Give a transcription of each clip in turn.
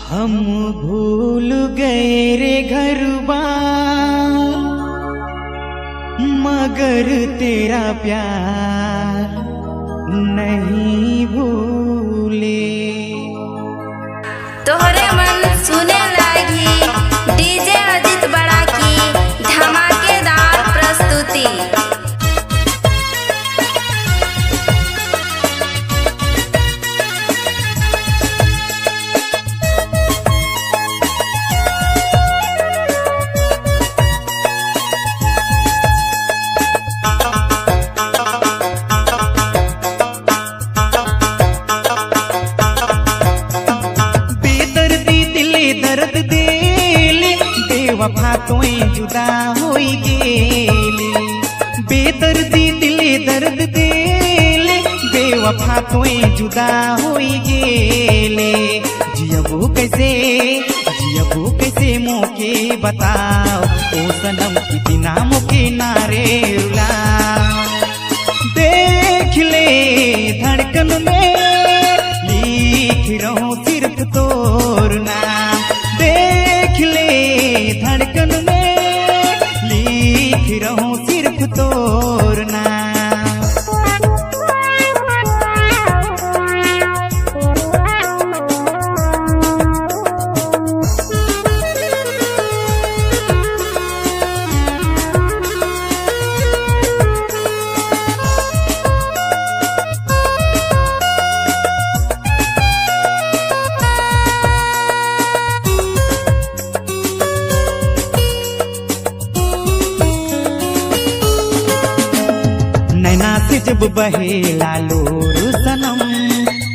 हम भूल गए रे घरबा मगर तेरा प्यार नहीं भूले। तोहरे मन सुने लागी डीजे अजित बड़ा की धमाकेदार प्रस्तुति। दर्द देले बेवफा तोए जुदा होई गेले, बेदर्दी दिले दर्द देले बेवफा तोए जुदा होई गेले। जियबू कैसे मोके बताओ ओ सनम कितना मोके नारे रुला। देख ले धड़कन में लिख रहो सिर्फ तोर नाम, देख ले धड़कन में लिख रहूं सिर्फ तोर नाम। नैना से जब बहे लालोर सनम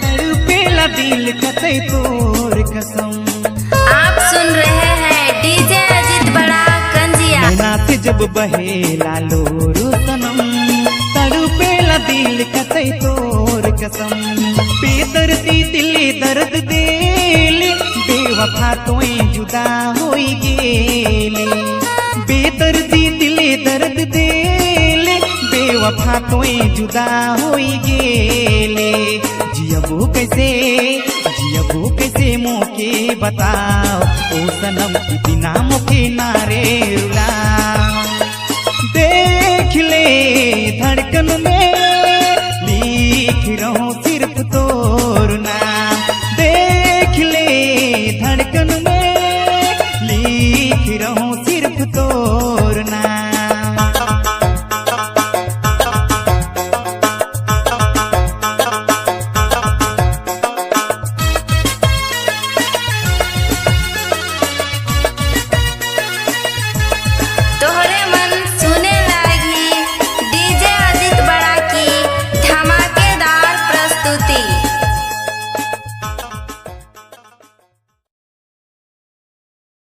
तड़पेला दिल कतई तोर कसम। आप सुन रहे हैं डीजे अजित बड़ा कंजिया। नैना से जब बहे लालोर सनम तड़पेला दिल कतई तोर कसम। बेदर्दी दिले दर्द देले बेवफा तोए जुदा होई गेले, बेदर्दी दिले दर्द देले बेवफा तोए जुदा होई गेले। जियबू कैसे मोके बताओ ओ सनम कितना मोके नारे रुला। देख ले धड़कन में